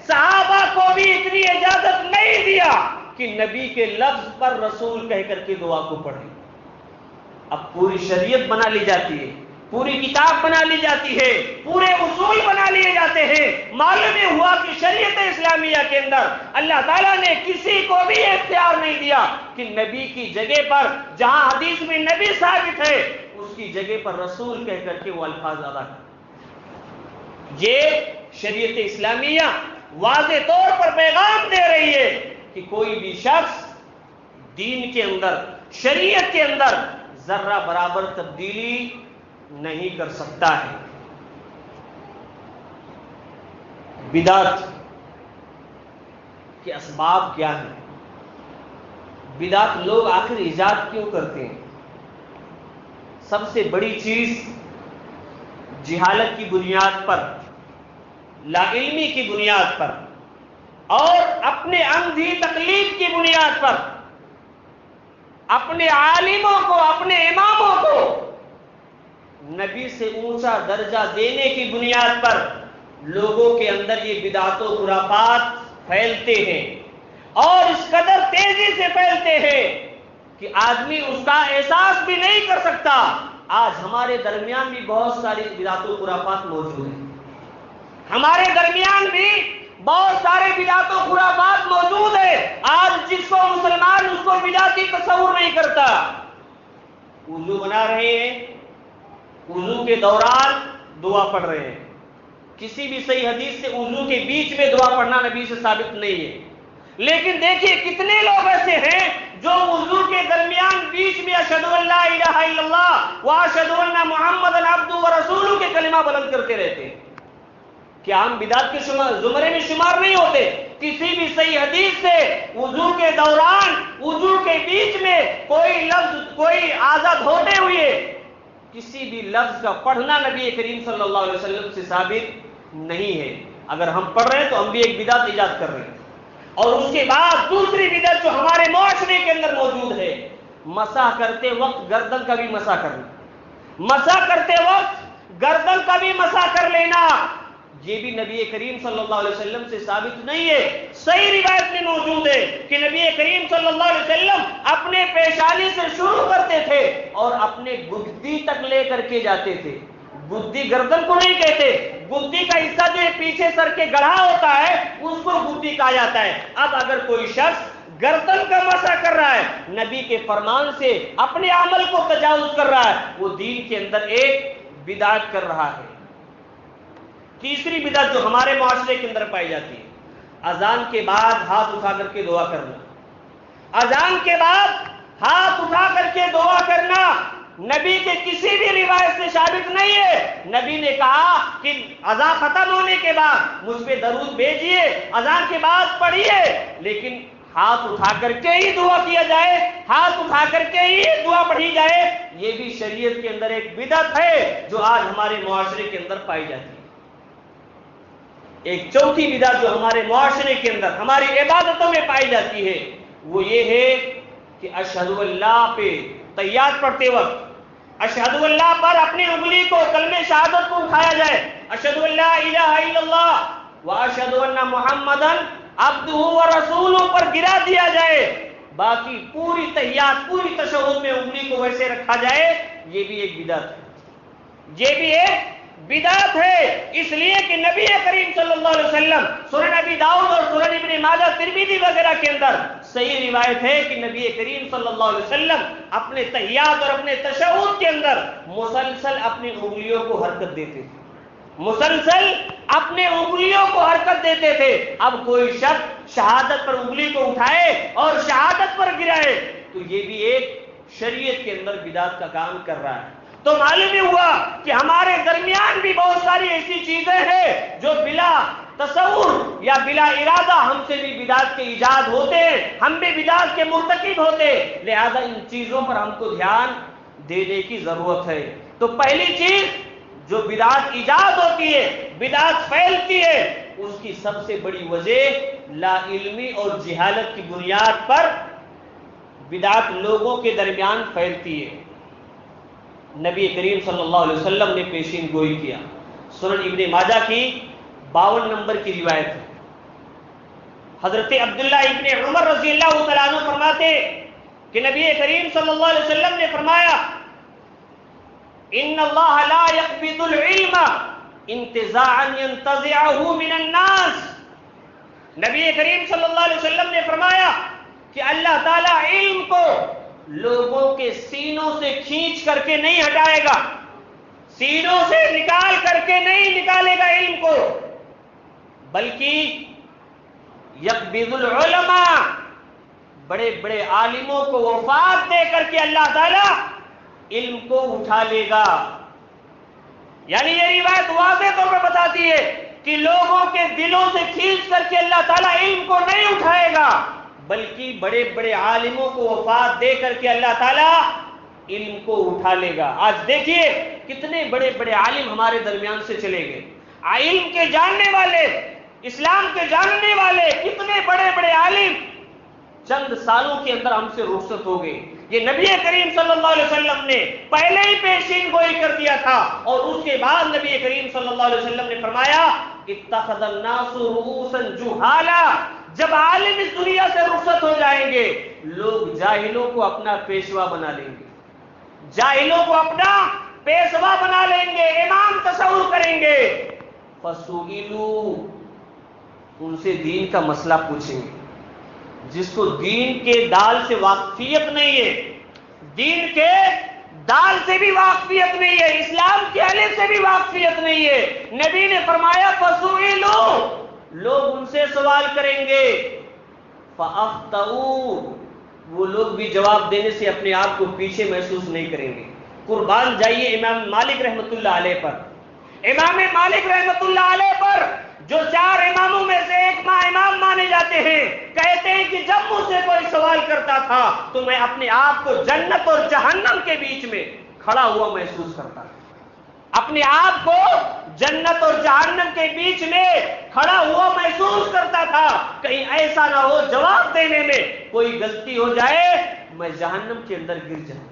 صحابہ کو بھی اتنی اجازت نہیں دیا کہ نبی کے لفظ پر رسول کہہ کر کے دعا کو پڑھیں۔ اب پوری شریعت بنا لی جاتی ہے، پوری کتاب بنا لی جاتی ہے، پورے اصول بنا لیے جاتے ہیں۔ معلوم ہوا کہ شریعت اسلامیہ کے اندر اللہ تعالیٰ نے کسی کو بھی اختیار نہیں دیا کہ نبی کی جگہ پر، جہاں حدیث میں نبی ثابت ہے، اس کی جگہ پر رسول کہہ کر کے وہ الفاظ ادا کریں۔ یہ شریعت اسلامیہ واضح طور پر پیغام دے رہی ہے کہ کوئی بھی شخص دین کے اندر، شریعت کے اندر ذرہ برابر تبدیلی نہیں کر سکتا ہے۔ بدعت کے اسباب کیا ہیں؟ بدعت لوگ آخر ایجاد کیوں کرتے ہیں؟ سب سے بڑی چیز جہالت کی بنیاد پر، لا علمی کی بنیاد پر اور اپنے اندھی تقلید کی بنیاد پر، اپنے عالموں کو، اپنے اماموں کو نبی سے اونچا درجہ دینے کی بنیاد پر لوگوں کے اندر یہ بدعت و خرافات پھیلتے ہیں، اور اس قدر تیزی سے پھیلتے ہیں کہ آدمی اس کا احساس بھی نہیں کر سکتا۔ آج ہمارے درمیان بھی بہت ساری بدعت و خرافات موجود ہیں، ہمارے درمیان بھی بہت سارے بدعت و خرافات موجود ہے. آج جس کو مسلمان اس کو بدعتی تصور نہیں کرتا. وضو بنا رہے ہیں, وضو کے دوران دعا پڑھ رہے ہیں. کسی بھی صحیح حدیث سے وضو کے بیچ میں دعا پڑھنا نبی سے ثابت نہیں ہے. لیکن دیکھیے کتنے لوگ ایسے ہیں جو وضو کے درمیان بیچ میں اشہد ان لا الہ الا اللہ و اشہد ان محمد عبدہ و رسولہ کے کلمہ بلند کرتے رہتے ہیں. کیا ہم بدعت کے زمرے میں شمار نہیں ہوتے؟ کسی بھی صحیح حدیث سے وضو کے دوران, وضو کے بیچ میں کوئی لفظ, کوئی عادت ہوتے ہوئے کسی بھی لفظ کا پڑھنا نبی کریم صلی اللہ علیہ وسلم سے ثابت نہیں ہے. اگر ہم پڑھ رہے ہیں تو ہم بھی ایک بدعت ایجاد کر رہے ہیں. اور اس کے بعد دوسری بدعت جو ہمارے معاشرے کے اندر موجود ہے, مسح کرتے وقت گردن کا بھی مسح کرنا. مسح کرتے وقت گردن کا بھی مسح کر لینا, یہ بھی نبی کریم صلی اللہ علیہ وسلم سے ثابت نہیں ہے. صحیح روایت میں موجود ہے کہ نبی کریم صلی اللہ علیہ وسلم اپنے پیشانی سے شروع کرتے تھے اور اپنے گدی تک لے کر کے جاتے تھے. گدی گردن کو نہیں کہتے, گدی کا حصہ جو پیچھے سر کے گڑھا ہوتا ہے اس کو گدی کہا جاتا ہے. اب اگر کوئی شخص گردن کا مسح کر رہا ہے, نبی کے فرمان سے اپنے عمل کو تجاوز کر رہا ہے, وہ دین کے اندر ایک بدعت کر رہا ہے. تیسری بدعت جو ہمارے معاشرے کے اندر پائی جاتی ہے, اذان کے بعد ہاتھ اٹھا کر کے دعا کرنا. اذان کے بعد ہاتھ اٹھا کر کے دعا کرنا نبی کے کسی بھی روایت سے ثابت نہیں ہے. نبی نے کہا کہ اذان ختم ہونے کے بعد مجھ پہ درود بھیجیے, اذان کے بعد پڑھیے, لیکن ہاتھ اٹھا کر کے ہی دعا کیا جائے, ہاتھ اٹھا کر کے ہی دعا پڑھی جائے. یہ بھی شریعت کے اندر ایک بدعت ہے جو آج ہمارے معاشرے کے اندر پائی جاتی ہے. ایک چوتھی بدعت جو ہمارے معاشرے کے اندر ہماری عبادتوں میں پائی جاتی ہے وہ یہ ہے کہ اشہد اللہ پہ تحیات پڑھتے وقت اشہد اللہ پر اپنی انگلی کو کلمہ شہادت کو اٹھایا جائے, اشہد اللہ الہ الا اللہ و اشہد ان محمدً عبدہ و رسولہ پر گرا دیا جائے, باقی پوری تحیات پوری تشہد میں انگلی کو ویسے رکھا جائے. یہ بھی ایک بدعت ہے, یہ بھی ایک بدعت ہے. اس لیے کہ نبی کریم صلی اللہ علیہ وسلم سنن ابی داؤد اور سنن ابن ماجہ ترمذی وغیرہ کے اندر صحیح روایت ہے کہ نبی کریم صلی اللہ علیہ وسلم اپنے تحیات اور اپنے تشہد کے اندر مسلسل اپنی انگلیوں کو حرکت دیتے تھے, مسلسل اپنے انگلیوں کو حرکت دیتے تھے. اب کوئی شخص شہادت پر انگلی کو اٹھائے اور شہادت پر گرائے تو یہ بھی ایک شریعت کے اندر بدعت کا کام کر رہا ہے. تو معلوم ہی ہوا کہ ہمارے درمیان بھی بہت ساری ایسی چیزیں ہیں جو بلا تصور یا بلا ارادہ ہم سے بھی بدعت کے ایجاد ہوتے ہیں, ہم بھی بدعت کے مرتکب ہوتے ہیں. لہذا ان چیزوں پر ہم کو دھیان دینے کی ضرورت ہے. تو پہلی چیز جو بدعت ایجاد ہوتی ہے, بدعت پھیلتی ہے, اس کی سب سے بڑی وجہ لا علمی اور جہالت کی بنیاد پر بدعت لوگوں کے درمیان پھیلتی ہے. نبی کریم صلی اللہ علیہ وسلم نے پیشین گوئی کیا. سنن ابن ماجہ کی 52 نمبر کی روایت ہے. حضرت عبداللہ ابن عمر رضی اللہ تعالیٰ عنہ فرماتے کہ نبی کریم صلی اللہ علیہ وسلم نے فرمایا ان اللہ لا يقبض العلم انتزاعا ينتزعه من الناس. نبی کریم صلی اللہ علیہ وسلم نے فرمایا کہ اللہ تعالیٰ علم کو لوگوں کے سینوں سے کھینچ کر کے نہیں ہٹائے گا, سینوں سے نکال کر کے نہیں نکالے گا علم کو, بلکہ یقبض العلماء, بڑے بڑے عالموں کو وفات دے کر کے اللہ تعالیٰ علم کو اٹھا لے گا. یعنی یہ روایت واضح طور پر بتاتی ہے کہ لوگوں کے دلوں سے کھینچ کر کے اللہ تعالیٰ علم کو نہیں اٹھائے گا, بلکہ بڑے بڑے عالموں کو وفات دے کر کے اللہ تعالیٰ علم کو اٹھا لے گا. آج دیکھیے کتنے بڑے بڑے عالم ہمارے درمیان سے چلے گئے, علم کے جاننے والے, اسلام کے جاننے والے کتنے بڑے بڑے عالم چند سالوں کے اندر ہم سے رخصت ہو گئے. یہ نبی کریم صلی اللہ علیہ وسلم نے پہلے ہی پیشین گوئی کر دیا تھا, اور اس کے بعد نبی کریم صلی اللہ علیہ وسلم نے فرمایا اتخذ الناس رؤوسا جہالا, جب عالم اس دنیا سے رخصت ہو جائیں گے لوگ جاہلوں کو اپنا پیشوا بنا لیں گے, جاہلوں کو اپنا پیشوا بنا لیں گے, امام تصور کریں گے. فسئلوا ان سے دین کا مسئلہ پوچھیں گے. جس کو دین کے دال سے واقفیت نہیں ہے، دین کے دال سے بھی واقفیت نہیں ہے، اسلام کے الف سے بھی واقفیت نہیں ہے، نبی نے فرمایا فَسُئِلُوا، لوگ ان سے سوال کریں گے، فَأَخْطَئُوا، وہ لوگ بھی جواب دینے سے اپنے آپ کو پیچھے محسوس نہیں کریں گے. قربان جائیے امام مالک رحمۃ اللہ علیہ پر. امام مالک رحمۃ اللہ علیہ پر جو 4 اماموں میں سے ایک امام مانے جاتے ہیں، کہتے ہیں کہ جب مجھ سے کوئی سوال کرتا تھا تو میں اپنے آپ کو جنت اور جہنم کے بیچ میں کھڑا ہوا محسوس کرتا تھا. اپنے آپ کو جنت اور جہنم کے بیچ میں کھڑا ہوا محسوس کرتا تھا. کہیں ایسا نہ ہو جواب دینے میں کوئی غلطی ہو جائے میں جہنم کے اندر گر جاؤں،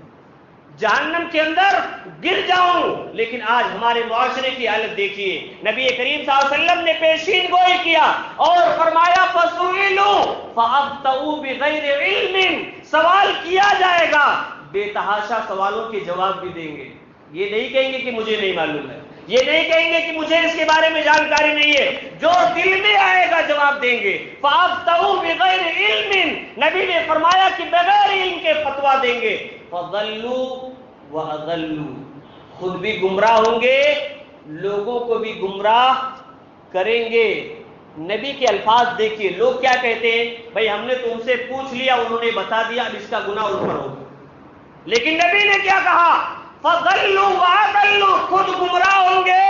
جہنم کے اندر گر جاؤں. لیکن آج ہمارے معاشرے کی حالت دیکھیے. نبی کریم صلی اللہ علیہ وسلم نے پیشین گوئی کیا اور فرمایا فَسُئِلُوا فَأَخْطَئُوا بِغَيْرِ عِلْمٍ، سوال کیا جائے گا، بے تحاشا سوالوں کے جواب بھی دیں گے. یہ نہیں کہیں گے کہ مجھے نہیں معلوم ہے، یہ نہیں کہیں گے کہ مجھے اس کے بارے میں جانکاری نہیں ہے، جو دل میں آئے گا جواب دیں گے. فَأَخْطَئُوا بِغَيْرِ عِلْمٍ، نبی نے فرمایا کہ بغیر علم کے فتویٰ دیں گے. فَضَلُّوا وَأَضَلُّوا، خود بھی گمراہ ہوں گے، لوگوں کو بھی گمراہ کریں گے. نبی کے الفاظ دیکھیے، لوگ کیا کہتے ہیں، بھائی ہم نے تو ان سے پوچھ لیا، انہوں نے بتا دیا، اب اس کا گناہ ان پر ہوگا. لیکن نبی نے کیا کہا، فَضَلُّوا وَأَضَلُّوا، خود گمراہ ہوں گے،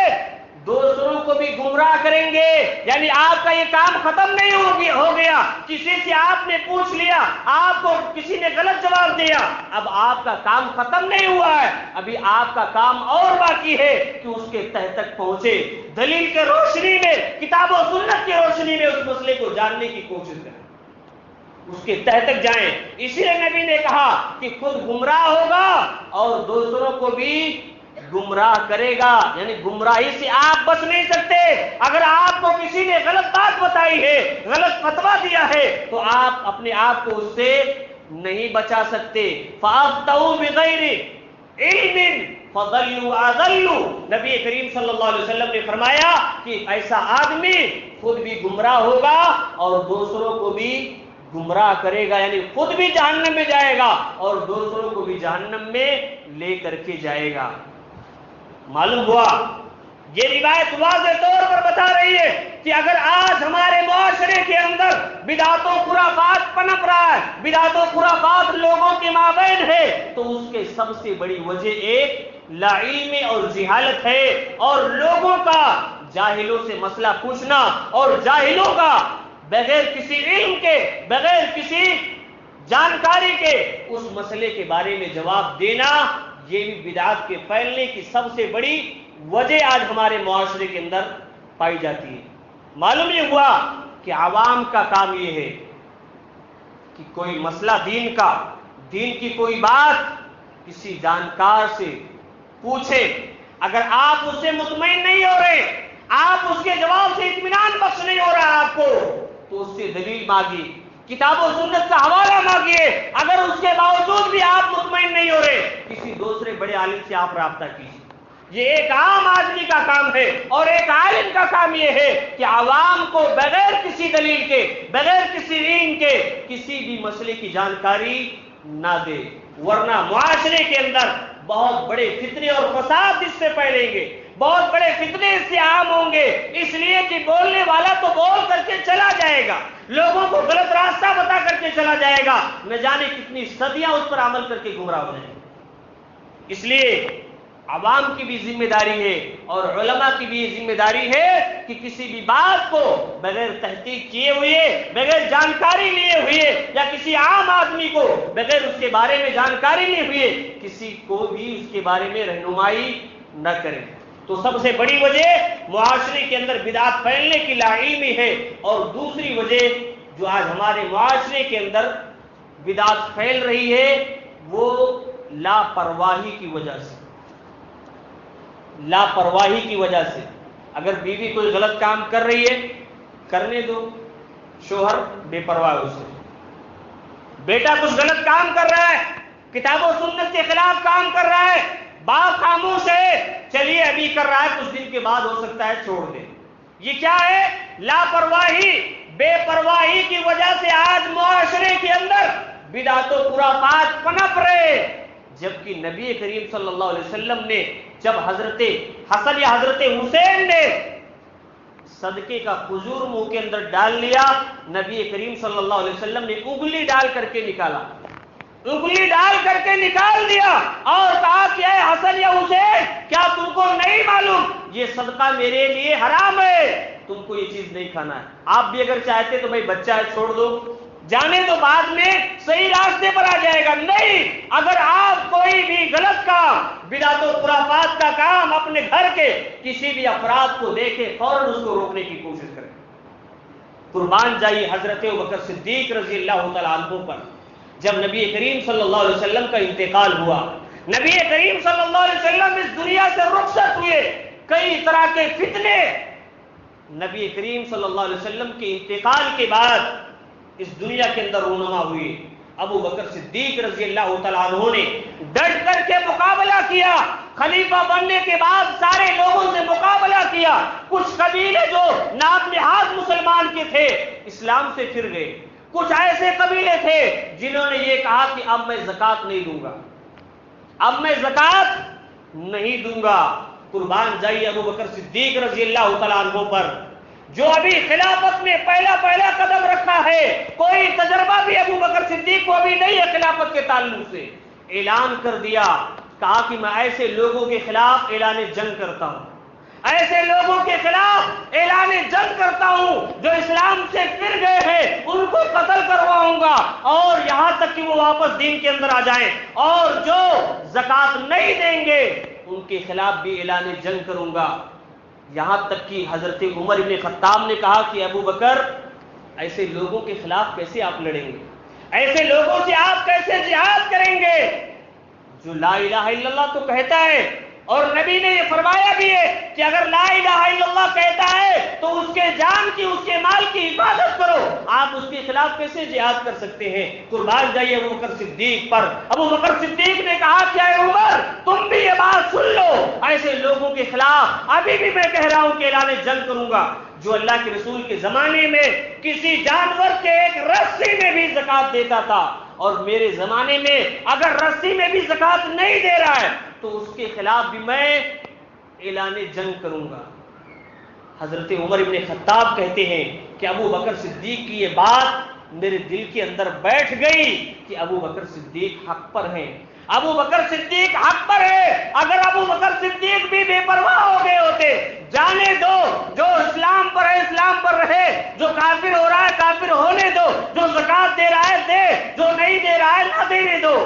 دوسروں کو بھی گمراہ کریں گے. یعنی آپ کا یہ کام ختم نہیں ہو گیا. کسی سے آپ نے پوچھ لیا، آپ کو کسی نے غلط جواب دیا، اب آپ کا کام ختم نہیں ہوا ہے، ابھی آپ کا کام اور باقی ہے کہ اس کے تہ تک پہنچے، دلیل کے روشنی میں، کتاب و سنت کی روشنی میں اس مسئلے کو جاننے کی کوشش کریں، اس کے تہ تک جائیں. اسی لیے نبی نے کہا کہ خود گمراہ ہوگا اور دوسروں کو بھی گمراہ کرے گا. یعنی گمراہی سے آپ بچ نہیں سکتے. اگر آپ کو کسی نے غلط بات بتائی ہے، غلط فتویٰ دیا ہے، تو آپ اپنے آپ کو اس سے نہیں بچا سکتے. فَأَخْطَئُوا بِغَيْرِ عِلْمٍ فَضَلُّوا وَأَضَلُّوا، نبی کریم صلی اللہ علیہ وسلم نے فرمایا کہ ایسا آدمی خود بھی گمراہ ہوگا اور دوسروں کو بھی گمراہ کرے گا. یعنی خود بھی جہنم میں جائے گا اور دوسروں کو بھی جہنم میں لے کر کے جائے گا. معلوم ہوا یہ روایت واضح طور پر بتا رہی ہے کہ اگر آج ہمارے معاشرے کے اندر بدعت و خرافات پنپ رہا ہے، بدعت و خرافات لوگوں کے مابین ہے، تو اس کے سب سے بڑی وجہ ایک لا علمی اور جہالت ہے، اور لوگوں کا جاہلوں سے مسئلہ پوچھنا اور جاہلوں کا بغیر کسی علم کے، بغیر کسی جانکاری کے اس مسئلے کے بارے میں جواب دینا، یہ بھی بدعات کے پھیلنے کی سب سے بڑی وجہ آج ہمارے معاشرے کے اندر پائی جاتی ہے. معلوم یہ ہوا کہ عوام کا کام یہ ہے کہ کوئی مسئلہ دین کا، دین کی کوئی بات کسی جانکار سے پوچھے. اگر آپ اس سے مطمئن نہیں ہو رہے، آپ اس کے جواب سے اطمینان بخش نہیں ہو رہا آپ کو، تو اس سے دلیل مانگی، کتاب و سنت کا حوالہ مانگیے. اگر اس کے باوجود بھی آپ مطمئن نہیں ہو رہے، کسی دوسرے بڑے عالم سے آپ رابطہ کیجیے. یہ ایک عام آدمی کا کام ہے، اور ایک عالم کا کام یہ ہے کہ عوام کو بغیر کسی دلیل کے، بغیر کسی علم کے کسی بھی مسئلے کی جانکاری نہ دے، ورنہ معاشرے کے اندر بہت بڑے فتنے اور فساد اس سے پھیلیں گے، بہت بڑے فتنے اس سے عام ہوں گے. اس لیے کہ بولنے والا تو بول کر کے چلا جائے گا، لوگوں کو غلط راستہ بتا کر کے چلا جائے گا، نہ جانے کتنی صدیاں اس پر عمل کر کے گمراہ ہو جائیں گے. اس لیے عوام کی بھی ذمہ داری ہے اور علماء کی بھی ذمہ داری ہے کہ کسی بھی بات کو بغیر تحقیق کیے ہوئے، بغیر جانکاری لیے ہوئے، یا کسی عام آدمی کو بغیر اس کے بارے میں جانکاری لیے ہوئے کسی کو بھی اس کے بارے میں رہنمائی نہ کریں. تو سب سے بڑی وجہ معاشرے کے اندر بدعات پھیلنے کی لا علمی ہے، اور دوسری وجہ جو آج ہمارے معاشرے کے اندر بدعات پھیل رہی ہے وہ لاپرواہی کی وجہ سے، لاپرواہی کی وجہ سے. اگر بیوی کوئی غلط کام کر رہی ہے، کرنے دو، شوہر بے پرواہ ہے اسے. بیٹا کچھ غلط کام کر رہا ہے، کتاب و سنت کے خلاف کام کر رہا ہے، باپ خاموش ہے، چلیے ابھی کر رہا ہے، کچھ دن کے بعد ہو سکتا ہے چھوڑ دے. یہ کیا ہے؟ لاپرواہی، بے پرواہی کی وجہ سے آج معاشرے کے اندر بدعت و خرافات پنپ رہے، جبکہ نبی کریم صلی اللہ علیہ وسلم نے جب حضرت حسن یا حضرت حسین نے صدقے کا کھجور منہ کے اندر ڈال لیا، نبی کریم صلی اللہ علیہ وسلم نے انگلی ڈال کر کے نکالا، انگلی ڈال کر کے نکال دیا اور کہا کہ اے حسن یا حسین، کیا تم کو نہیں معلوم یہ صدقہ میرے لیے حرام ہے، تم کو یہ چیز نہیں کھانا ہے، آپ بھی اگر چاہتے تو بھائی بچہ ہے چھوڑ دو، جانے تو بعد میں صحیح راستے پر آ جائے گا، نہیں، اگر آپ کوئی بھی غلط کام، بدعت و خرافات کا کام اپنے گھر کے کسی بھی افراد کو دیکھیں فوراً اس کو روکنے کی کوشش کریں۔ قربان جائیے حضرت ابوبکر صدیق رضی اللہ تعالیٰ عنہ پر جب نبی کریم صلی اللہ علیہ وسلم کا انتقال ہوا، نبی کریم صلی اللہ علیہ وسلم اس دنیا سے رخصت ہوئے، کئی طرح کے فتنے نبی کریم صلی اللہ علیہ وسلم کے انتقال کے بعد اس دنیا کے اندر رونما ہوئی۔ ابو بکر صدیق رضی اللہ تعالیٰ عنہ نے ڈٹ کر کے مقابلہ کیا، خلیفہ بننے کے بعد سارے لوگوں سے مقابلہ کیا، کچھ قبیلے جو نام نہاد مسلمان کے تھے اسلام سے پھر گئے، کچھ ایسے قبیلے تھے جنہوں نے یہ کہا کہ اب میں زکوٰۃ نہیں دوں گا، اب میں زکوٰۃ نہیں دوں گا۔ قربان جائیے ابو بکر صدیق رضی اللہ تعالیٰ عنہ پر جو ابھی خلافت میں پہلا قدم رکھا ہے، کوئی تجربہ بھی ابو بکر صدیق کو ابھی نہیں ہے خلافت کے تعلق سے، اعلان کر دیا، کہا کہ میں ایسے لوگوں کے خلاف اعلان جنگ کرتا ہوں، ایسے لوگوں کے خلاف اعلان جنگ کرتا ہوں جو اسلام سے پھر گئے ہیں، ان کو قتل کرواؤں گا، اور یہاں تک کہ وہ واپس دین کے اندر آ جائیں، اور جو زکوٰۃ نہیں دیں گے ان کے خلاف بھی اعلان جنگ کروں گا۔ یہاں تک کہ حضرت عمر بن خطاب نے کہا کہ ابو بکر ایسے لوگوں کے خلاف کیسے آپ لڑیں گے، ایسے لوگوں سے آپ کیسے جہاد کریں گے جو لا الہ الا اللہ تو کہتا ہے، اور نبی نے یہ فرمایا بھی ہے کہ اگر لا الہ الا اللہ کہتا ہے تو اس کے جان کی، اس کے مال کی حفاظت کرو، آپ اس کے خلاف کیسے جہاد کر سکتے ہیں؟ قربان جائیے ابو بکر صدیق پر۔ ابو بکر صدیق نے کہا کہ اے عمر تم بھی یہ بات سن لو، ایسے لوگوں کے خلاف ابھی بھی میں کہہ رہا ہوں کہ اعلان جنگ کروں گا۔ جو اللہ کے رسول کے زمانے میں کسی جانور کے ایک رسی میں بھی زکوٰۃ دیتا تھا، اور میرے زمانے میں اگر رسی میں بھی زکوٰۃ نہیں دے رہا ہے تو اس کے خلاف بھی میں اعلان جنگ کروں گا۔ حضرت عمر بن خطاب کہتے ہیں کہ ابو بکر صدیق کی یہ بات میرے دل کے اندر بیٹھ گئی کہ ابو بکر صدیق حق پر ہیں، ابو بکر صدیق حق پر ہے۔ اگر ابو بکر صدیق بھی بے پرواہ ہو گئے ہوتے، جانے دو، جو اسلام پر ہے اسلام پر رہے، جو کافر ہو رہا ہے کافر ہونے دو، جو زکوٰۃ دے رہا ہے دے، جو نہیں دے رہا ہے نہ دینے دو،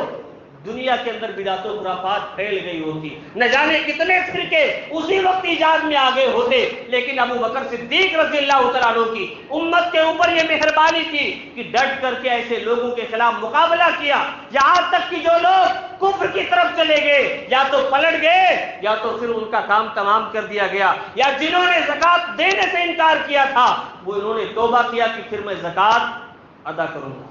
دنیا کے اندر بدعت و خرافات پھیل گئی ہوتی، نہ جانے کتنے فرقے اسی وقت ایجاد میں آگے ہوتے، لیکن ابو بکر صدیق رضی اللہ تعالیٰ عنہ کی امت کے اوپر یہ مہربانی تھی کہ ڈٹ کر کے ایسے لوگوں کے خلاف مقابلہ کیا، یہاں تک کہ جو لوگ کفر کی طرف چلے گئے یا تو پلٹ گئے یا تو پھر ان کا کام تمام کر دیا گیا، یا جنہوں نے زکوٰۃ دینے سے انکار کیا تھا وہ انہوں نے توبہ کیا کہ پھر میں زکوٰۃ ادا کروں گا۔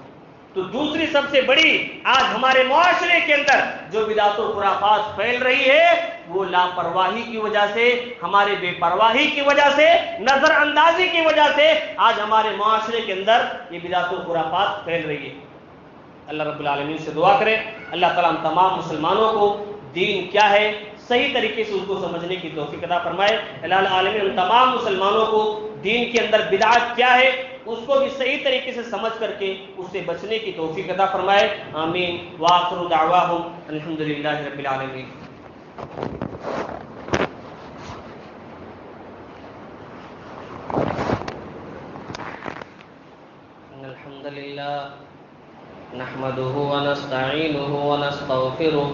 تو دوسری سب سے بڑی آج ہمارے معاشرے کے اندر جو بدعت و خرافات پھیل رہی ہے وہ لاپرواہی کی وجہ سے، ہمارے بے پرواہی کی وجہ سے، نظر اندازی کی وجہ سے آج ہمارے معاشرے کے اندر یہ بدعت و خرافات پھیل رہی ہے۔ اللہ رب العالمین سے دعا کریں اللہ تعالیٰ ہم تمام مسلمانوں کو دین کیا ہے صحیح طریقے سے اس کو سمجھنے کی توفیق عطا فرمائے۔ اللہ العالمین ہم تمام مسلمانوں کو دین کے اندر بدعت کیا ہے اس کو بھی صحیح طریقے سے سمجھ کر کے اس سے بچنے کی توفیق عطا فرمائے، آمین۔ وآخر دعواہم الحمدللہ رب العالمین۔ الحمدللہ نحمده ونستعینه ونستغفره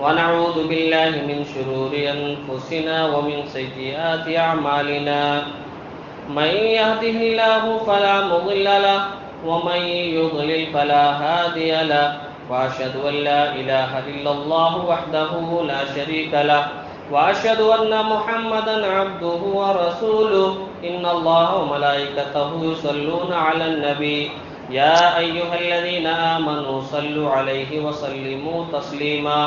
ونعوذ باللہ من شرور انفسنا ومن سیئات اعمالنا، من يهده الله فلا مضل له ومن يضلل فلا هادي له، واشهد ان لا اله الا الله وحده لا شريك له، واشهد ان محمدا عبده ورسوله، ان الله وملائكته يصلون على النبي يا ايها الذين امنوا صلوا عليه وسلموا تسليما،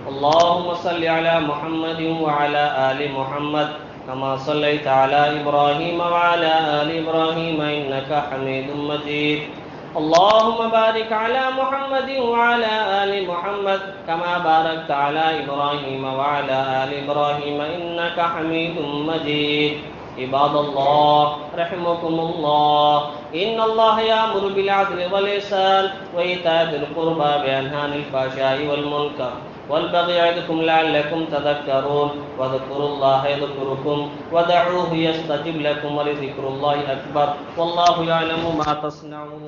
اللهم صل على محمد وعلى آل محمد كما صليت على إبراهيم وعلى آل إبراهيم إنك حميد مجيد اللهم بارك على محمد وعلى آل محمد كما باركت على إبراهيم وعلى آل إبراهيم إنك حميد مجيد عباد الله رحمكم الله إن الله يأمر بالعدل والإحسان وإيتاء ذي القربى وينهى عن الفحشاء والمنكر والبغي يعظكم لعلكم تذكرون واذكروا الله يذكركم ودعوه يستجب لكم ولذكر الله أكبر والله يعلم ما تصنعون